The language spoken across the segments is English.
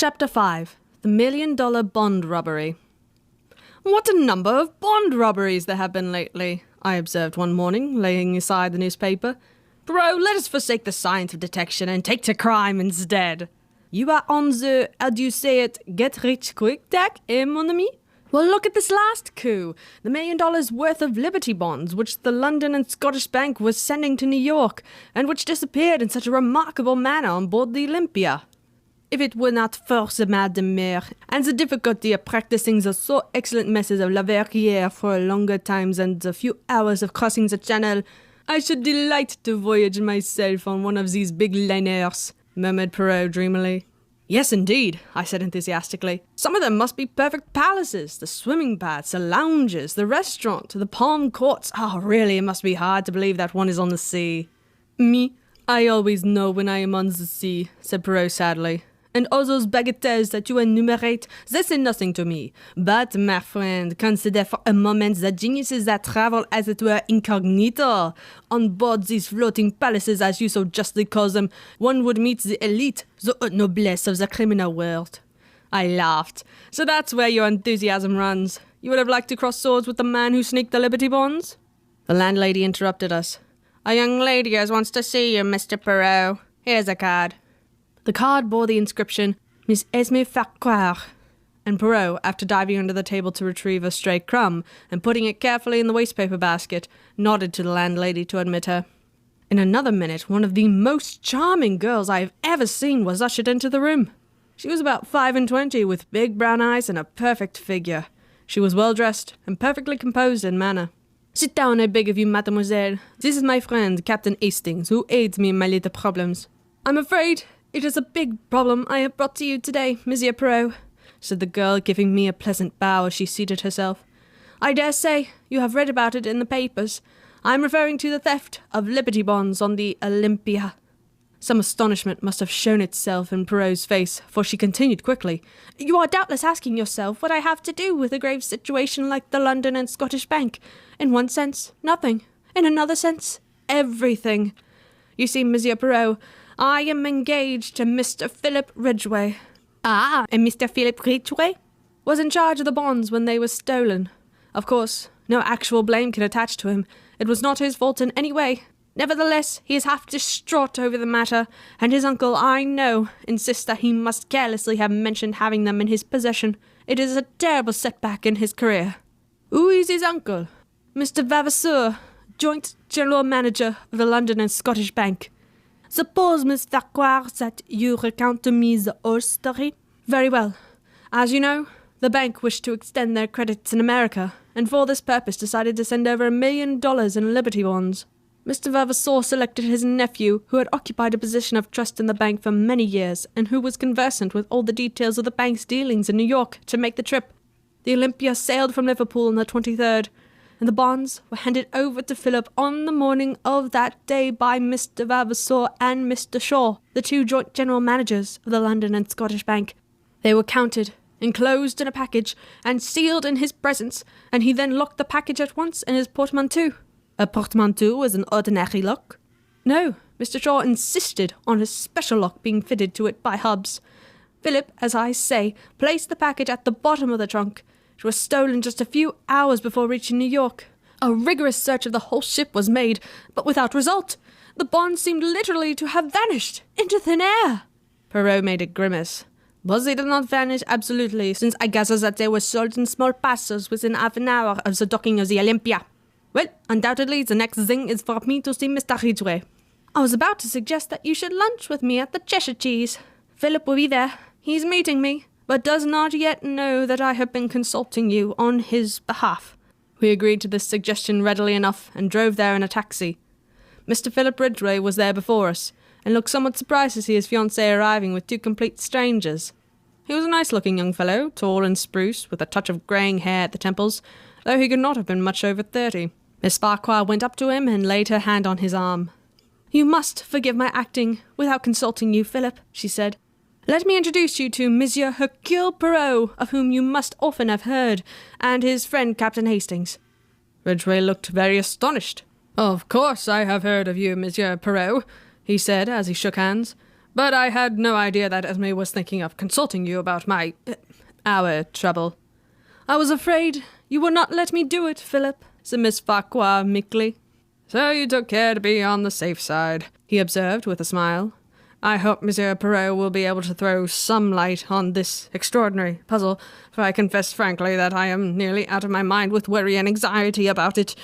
Chapter 5. The $1 Million Bond Robbery. "What a number of bond robberies there have been lately," I observed one morning, laying aside the newspaper. "Bro, let us forsake the science of detection and take to crime instead." "You are on the, how do you say it, get-rich-quick tack, eh, mon ami? Well, look at this last coup, the $1 million worth of Liberty bonds, which the London and Scottish Bank was sending to New York, and which disappeared in such a remarkable manner on board the Olympia. If it were not for the mal de mer, and the difficulty of practicing the so excellent methods of La Verrière for a longer time than the few hours of crossing the channel, I should delight to voyage myself on one of these big liners," murmured Poirot dreamily. "Yes, indeed," I said enthusiastically. "Some of them must be perfect palaces, the swimming baths, the lounges, the restaurant, the palm courts. Oh, really, it must be hard to believe that one is on the sea." "Me, I always know when I am on the sea," said Poirot sadly. "And all those bagatelles that you enumerate, they say nothing to me. But, my friend, consider for a moment the geniuses that travel, as it were, incognito. On board these floating palaces, as you so justly call them, one would meet the elite, the haute noblesse of the criminal world." I laughed. "So that's where your enthusiasm runs. You would have liked to cross swords with the man who sneaked the Liberty bonds?" The landlady interrupted us. "A young lady wants to see you, Mr. Poirot. Here's a card." The card bore the inscription, "Miss Esme Farquhar," and Poirot, after diving under the table to retrieve a stray crumb and putting it carefully in the wastepaper basket, nodded to the landlady to admit her. In another minute, one of the most charming girls I have ever seen was ushered into the room. She was about 25, with big brown eyes and a perfect figure. She was well-dressed and perfectly composed in manner. "Sit down, I beg of you, mademoiselle. This is my friend, Captain Hastings, who aids me in my little problems." "I'm afraid it is a big problem I have brought to you today, Monsieur Poirot," said the girl, giving me a pleasant bow as she seated herself. "I dare say you have read about it in the papers. I am referring to the theft of Liberty bonds on the Olympia." Some astonishment must have shown itself in Poirot's face, for she continued quickly. "You are doubtless asking yourself what I have to do with a grave situation like the London and Scottish Bank. In one sense, nothing. In another sense, everything. You see, Monsieur Poirot, I am engaged to Mr. Philip Ridgway." "Ah, and Mr. Philip Ridgway was in charge of the bonds when they were stolen. Of course, no actual blame can attach to him. It was not his fault in any way. Nevertheless, he is half distraught over the matter, and his uncle, I know, insists that he must carelessly have mentioned having them in his possession. It is a terrible setback in his career." "Who is his uncle?" "Mr. Vavasour, joint general manager of the London and Scottish Bank." "Suppose, Miss Farquhar, that you recount to me the whole story?" "Very well. As you know, the bank wished to extend their credits in America, and for this purpose decided to send over $1 million in Liberty bonds. Mr. Vavasour selected his nephew, who had occupied a position of trust in the bank for many years, and who was conversant with all the details of the bank's dealings in New York, to make the trip. The Olympia sailed from Liverpool on the 23rd, and the bonds were handed over to Philip on the morning of that day by Mr. Vavasour and Mr. Shaw, the two joint general managers of the London and Scottish Bank. They were counted, enclosed in a package, and sealed in his presence, and he then locked the package at once in his portmanteau." "A portmanteau is an ordinary lock?" "No, Mr. Shaw insisted on a special lock being fitted to it by Hubbs. Philip, as I say, placed the package at the bottom of the trunk. It was stolen just a few hours before reaching New York. A rigorous search of the whole ship was made, but without result. The bonds seemed literally to have vanished into thin air." Poirot made a grimace. "But they did not vanish absolutely, since I gather that they were sold in small parcels within half an hour of the docking of the Olympia. Well, undoubtedly, the next thing is for me to see Mr. Ridgway. I was about to suggest that you should lunch with me at the Cheshire Cheese. Philip will be there. He's meeting me, but does not yet know that I have been consulting you on his behalf." We agreed to this suggestion readily enough, and drove there in a taxi. Mr. Philip Ridgway was there before us, and looked somewhat surprised to see his fiancée arriving with two complete strangers. He was a nice-looking young fellow, tall and spruce, with a touch of greying hair at the temples, though he could not have been much over 30. Miss Farquhar went up to him and laid her hand on his arm. "You must forgive my acting without consulting you, Philip," she said. "Let me introduce you to Monsieur Hercule Poirot, of whom you must often have heard, and his friend Captain Hastings." Ridgway looked very astonished. "Of course I have heard of you, Monsieur Poirot," he said as he shook hands. But I had no idea that Esme was thinking of consulting you about our trouble. I was afraid you would not let me do it, Philip, said Miss Farquhar meekly. So you took care to be on the safe side, he observed with a smile. I hope Monsieur Poirot will be able to throw some light on this extraordinary puzzle, for I confess frankly that I am nearly out of my mind with worry and anxiety about it.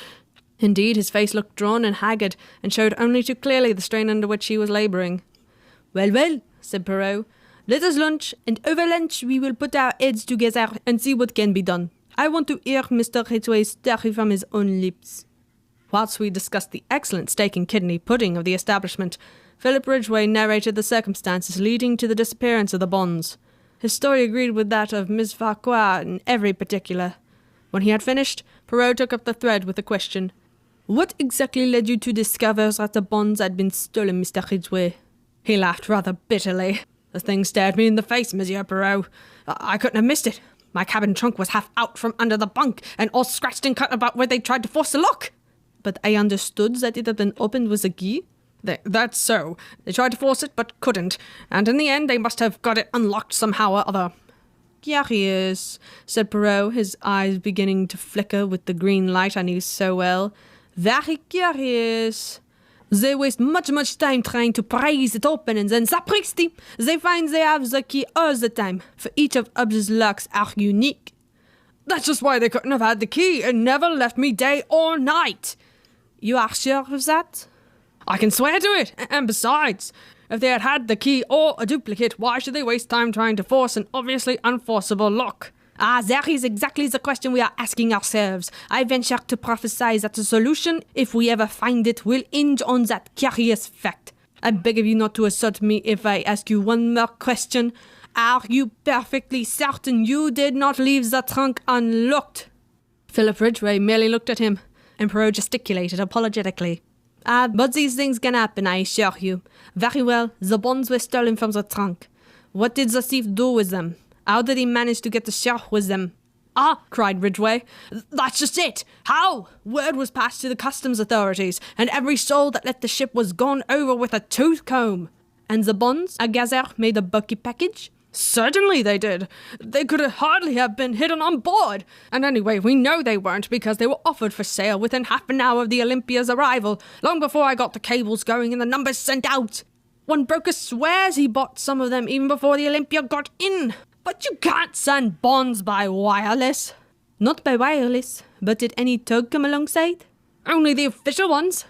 Indeed, his face looked drawn and haggard, and showed only too clearly the strain under which he was labouring. Well, well, said Poirot, let us lunch, and over lunch we will put our heads together and see what can be done. I want to hear Mr. Ridgway's story from his own lips. Whilst we discussed the excellent steak and kidney pudding of the establishment, Philip Ridgway narrated the circumstances leading to the disappearance of the bonds. His story agreed with that of Miss Farquhar in every particular. When he had finished, Poirot took up the thread with a question. What exactly led you to discover that the bonds had been stolen, Mr. Ridgway? He laughed rather bitterly. The thing stared me in the face, Monsieur Poirot. I couldn't have missed it. My cabin trunk was half out from under the bunk, and all scratched and cut about where they tried to force the lock. But I understood that it had been opened with a key. That's so. They tried to force it, but couldn't, and in the end they must have got it unlocked somehow or other. Curious, said Poirot, his eyes beginning to flicker with the green light I knew so well. Very curious. They waste much time trying to prise it open, and then, sapristi, they find they have the key all the time, for each of Hobbs's locks are unique. That's just why they couldn't have had the key and never left me day or night. You are sure of that? I can swear to it, and besides, if they had had the key or a duplicate, why should they waste time trying to force an obviously unforceable lock? Ah, that is exactly the question we are asking ourselves. I venture to prophesy that the solution, if we ever find it, will hinge on that curious fact. I beg of you not to assault me if I ask you one more question. Are you perfectly certain you did not leave the trunk unlocked? Philip Ridgway merely looked at him, and Poirot gesticulated apologetically. But these things can happen, I assure you. Very well, the bonds were stolen from the trunk. What did the thief do with them? How did he manage to get the ship with them? Ah, cried Ridgway. That's just it. How? Word was passed to the customs authorities, and every soul that left the ship was gone over with a tooth comb. And the bonds, I gather, made a bulky package? Certainly they did. They could hardly have been hidden on board. And anyway, we know they weren't because they were offered for sale within half an hour of the Olympia's arrival, long before I got the cables going and the numbers sent out. One broker swears he bought some of them even before the Olympia got in. But you can't send bonds by wireless. Not by wireless, but did any tug come alongside? Only the official ones.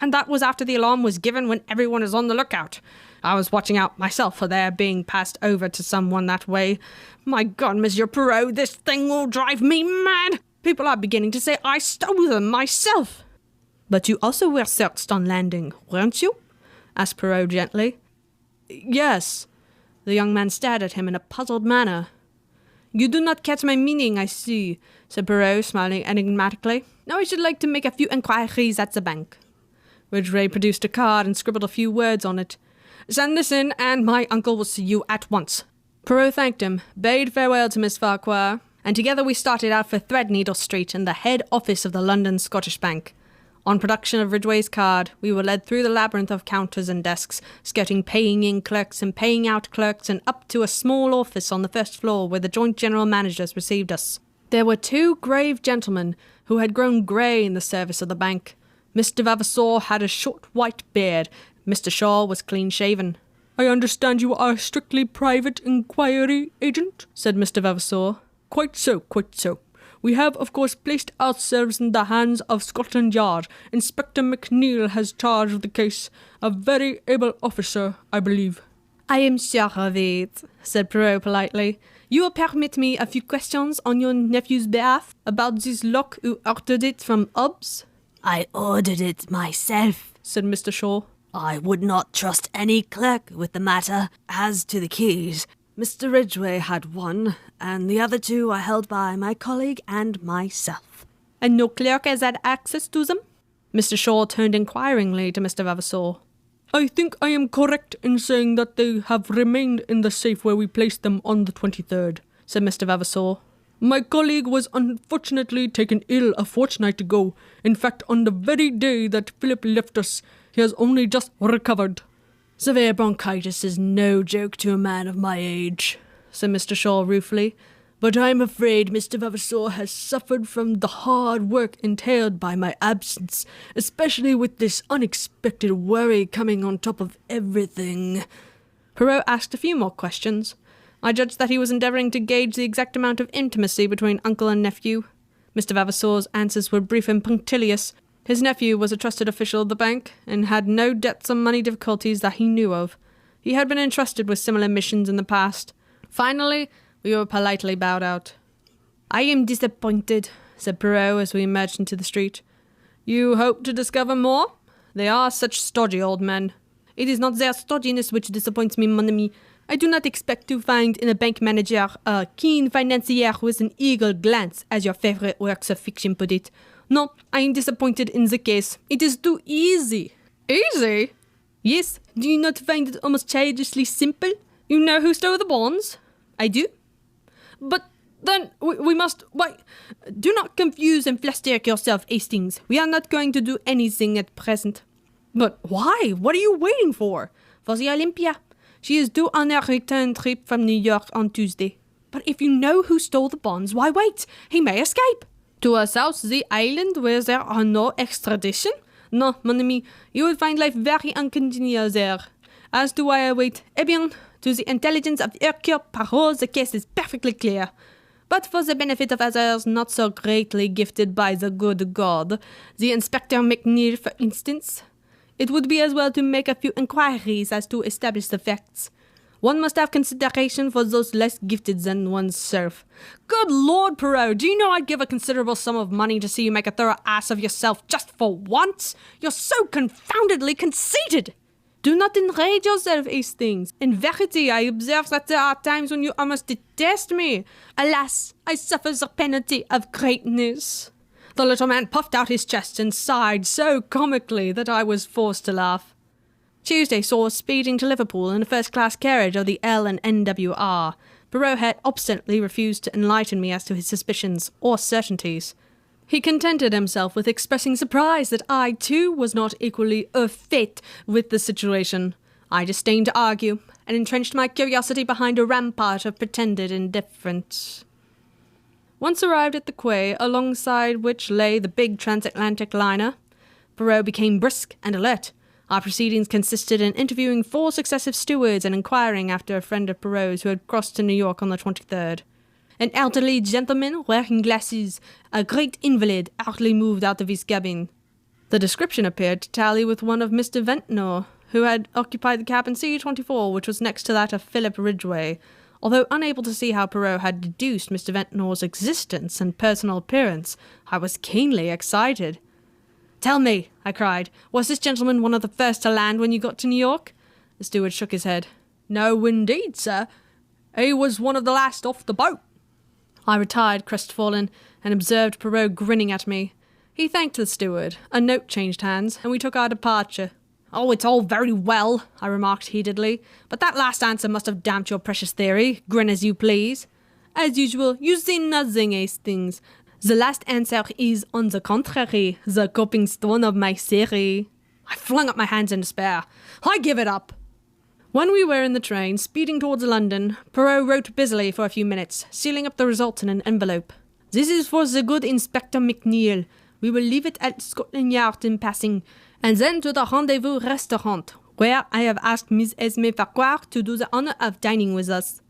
And that was after the alarm was given when everyone is on the lookout. I was watching out myself for their being passed over to someone that way. My God, Monsieur Poirot, this thing will drive me mad. People are beginning to say I stole them myself. But you also were searched on landing, weren't you? Asked Poirot gently. Yes. The young man stared at him in a puzzled manner. You do not catch my meaning, I see, said Poirot, smiling enigmatically. Now I should like to make a few inquiries at the bank. Ridgway produced a card and scribbled a few words on it. Send this in, and my uncle will see you at once. Poirot thanked him, bade farewell to Miss Farquhar, and together we started out for Threadneedle Street in the head office of the London Scottish Bank. On production of Ridgway's card, we were led through the labyrinth of counters and desks, skirting paying-in clerks and paying-out clerks, and up to a small office on the first floor where the joint general managers received us. There were two grave gentlemen who had grown grey in the service of the bank. Mr. Vavasour had a short white beard. Mr. Shaw was clean-shaven. I understand you are a strictly private inquiry agent, said Mr. Vavasour. Quite so, quite so. We have, of course, placed ourselves in the hands of Scotland Yard. Inspector McNeil has charge of the case. A very able officer, I believe. I am sure of it, said Poirot politely. You will permit me a few questions on your nephew's behalf about this lock who ordered it from Hobbs? I ordered it myself, said Mr. Shaw. I would not trust any clerk with the matter. As to the keys, Mr. Ridgway had one, and the other two are held by my colleague and myself. And no clerk has had access to them? Mr. Shaw turned inquiringly to Mr. Vavasour. I think I am correct in saying that they have remained in the safe where we placed them on the 23rd, said Mr. Vavasour. My colleague was unfortunately taken ill a fortnight ago. In fact, on the very day that Philip left us, he has only just recovered. Severe bronchitis is no joke to a man of my age, said Mr. Shaw ruefully, but I'm afraid Mr. Vavasor has suffered from the hard work entailed by my absence, especially with this unexpected worry coming on top of everything. Poirot asked a few more questions. I judged that he was endeavouring to gauge the exact amount of intimacy between uncle and nephew. Mr. Vavasor's answers were brief and punctilious. His nephew was a trusted official of the bank, and had no debts or money difficulties that he knew of. He had been entrusted with similar missions in the past. Finally, we were politely bowed out. I am disappointed, said Poirot as we emerged into the street. You hope to discover more? They are such stodgy old men. It is not their stodginess which disappoints me, mon ami. I do not expect to find in a bank manager a keen financier with an eagle glance, as your favourite works of fiction put it. No, I am disappointed in the case. It is too easy. Easy? Yes, do you not find it almost childishly simple? You know who stole the bonds? I do. But then we must... Why, do not confuse and fluster yourself, Hastings. We are not going to do anything at present. But why? What are you waiting for? For the Olympia. She is due on her return trip from New York on Tuesday. But if you know who stole the bonds, why wait? He may escape. To a south the island where there are no extradition? No, mon ami, you will find life very uncongenial there. As to why I wait, eh bien, to the intelligence of Hercule Poirot, the case is perfectly clear. But for the benefit of others not so greatly gifted by the good God, the Inspector McNeil, for instance, it would be as well to make a few inquiries as to establish the facts. One must have consideration for those less gifted than oneself. Good Lord, Poirot, do you know I'd give a considerable sum of money to see you make a thorough ass of yourself just for once? You're so confoundedly conceited! Do not enrage yourself, Hastings. In verity, I observe that there are times when you almost detest me. Alas, I suffer the penalty of greatness. The little man puffed out his chest and sighed so comically that I was forced to laugh. Tuesday saw us speeding to Liverpool in a first-class carriage of the L&NWR. Poirot had obstinately refused to enlighten me as to his suspicions or certainties. He contented himself with expressing surprise that I, too, was not equally au fait with the situation. I disdained to argue, and entrenched my curiosity behind a rampart of pretended indifference. Once arrived at the quay, alongside which lay the big transatlantic liner, Poirot became brisk and alert. Our proceedings consisted in interviewing 4 successive stewards and inquiring after a friend of Poirot's who had crossed to New York on the 23rd. An elderly gentleman wearing glasses, a great invalid, hardly moved out of his cabin. The description appeared to tally with one of Mr. Ventnor, who had occupied the cabin C-24, which was next to that of Philip Ridgway. Although unable to see how Poirot had deduced Mr. Ventnor's existence and personal appearance, I was keenly excited. "Tell me," I cried, "was this gentleman one of the first to land when you got to New York?" The steward shook his head. "No, indeed, sir. He was one of the last off the boat." I retired crestfallen, and observed Poirot grinning at me. He thanked the steward, a note changed hands, and we took our departure. "Oh, it's all very well," I remarked heatedly, "but that last answer must have damped your precious theory, grin as you please. As usual, you see nothing, Hastings. The last answer is, on the contrary, the coping stone of my theory." I flung up my hands in despair. "I give it up." When we were in the train, speeding towards London, Poirot wrote busily for a few minutes, sealing up the result in an envelope. "This is for the good Inspector McNeil. We will leave it at Scotland Yard in passing, and then to the Rendezvous Restaurant, where I have asked Miss Esme Farquhar to do the honour of dining with us."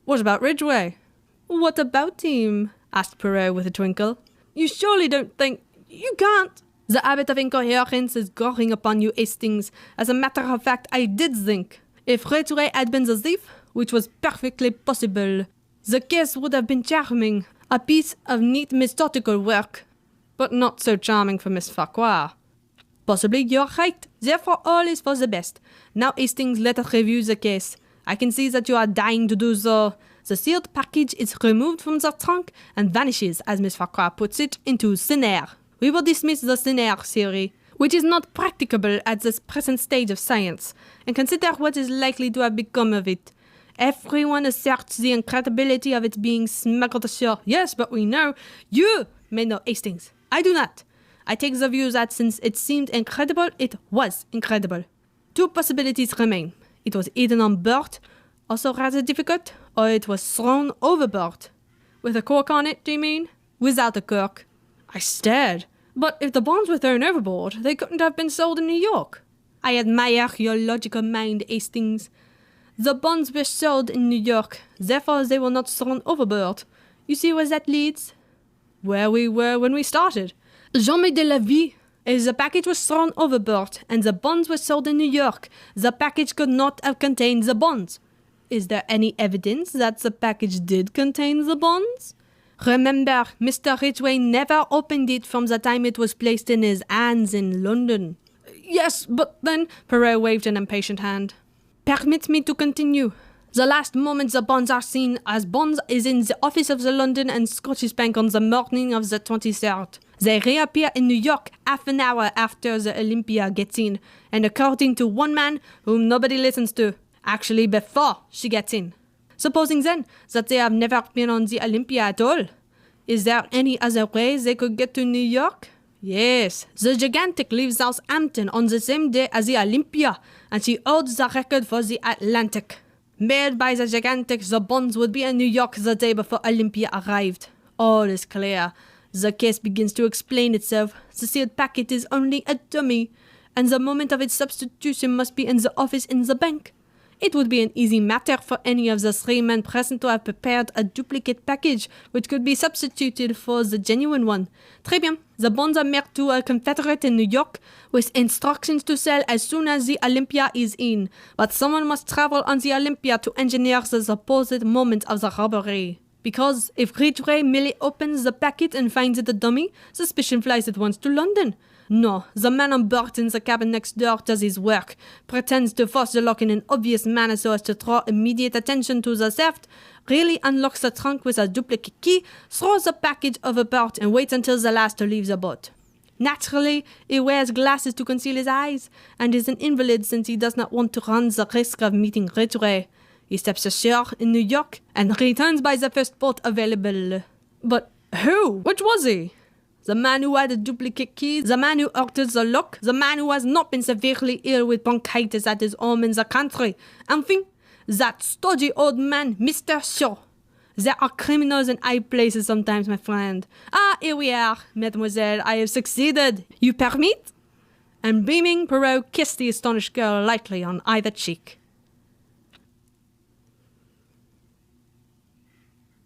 "What about Ridgway?" "What about him?" asked Poirot with a twinkle. "You surely don't think... You can't... The habit of incoherence is growing upon you, Hastings. As a matter of fact, I did think. If Ridgway had been the thief, which was perfectly possible, the case would have been charming. A piece of neat methodical work. But not so charming for Miss Farquhar." "Possibly you're right. Therefore all is for the best. Now, Hastings, let us review the case. I can see that you are dying to do so. The sealed package is removed from the trunk and vanishes, as Miss Farquhar puts it, into thin air. We will dismiss the thin air theory, which is not practicable at this present stage of science, and consider what is likely to have become of it. Everyone asserts the incredibility of its being smuggled ashore. Yes, but we know. You may know, Hastings. I do not. I take the view that since it seemed incredible, it was incredible. 2 possibilities remain. It was hidden on board, also rather difficult, or it was thrown overboard. With a cork on it, do you mean? Without a cork. I stared. But if the bonds were thrown overboard, they couldn't have been sold in New York. I admire your logical mind, Hastings. The bonds were sold in New York, therefore they were not thrown overboard. You see where that leads? Where we were when we started. Jamais de la vie. If the package was thrown overboard and the bonds were sold in New York, the package could not have contained the bonds. Is there any evidence that the package did contain the bonds? Remember, Mr. Ridgway never opened it from the time it was placed in his hands in London. Yes, but then... Poirot waved an impatient hand. Permit me to continue. The last moment the bonds are seen as bonds is in the office of the London and Scottish Bank on the morning of the 23rd. They reappear in New York half an hour after the Olympia gets in, and according to one man whom nobody listens to, actually before she gets in. Supposing then that they have never been on the Olympia at all, is there any other way they could get to New York? Yes, the Gigantic leaves Southampton on the same day as the Olympia, and she holds the record for the Atlantic. Made by the Gigantic, the bonds would be in New York the day before Olympia arrived. All is clear. The case begins to explain itself. The sealed packet is only a dummy, and the moment of its substitution must be in the office in the bank. It would be an easy matter for any of the three men present to have prepared a duplicate package which could be substituted for the genuine one. Très bien. The bonds are mailed to a confederate in New York with instructions to sell as soon as the Olympia is in. But someone must travel on the Olympia to engineer the supposed moment of the robbery. Because if Ridgway merely opens the packet and finds it a dummy, suspicion flies at once to London. No, the man on board in the cabin next door does his work, pretends to force the lock in an obvious manner so as to draw immediate attention to the theft, really unlocks the trunk with a duplicate key, throws the package overboard and waits until the last to leave the boat. Naturally, he wears glasses to conceal his eyes, and is an invalid since he does not want to run the risk of meeting Ridgway. He steps ashore in New York and returns by the first boat available. But who? Which was he? The man who had a duplicate key, the man who altered the lock, the man who has not been severely ill with bronchitis at his home in the country. Enfin, that stodgy old man, Mr. Shaw. There are criminals in high places sometimes, my friend. Ah, here we are, mademoiselle, I have succeeded. You permit? And beaming, Poirot kissed the astonished girl lightly on either cheek.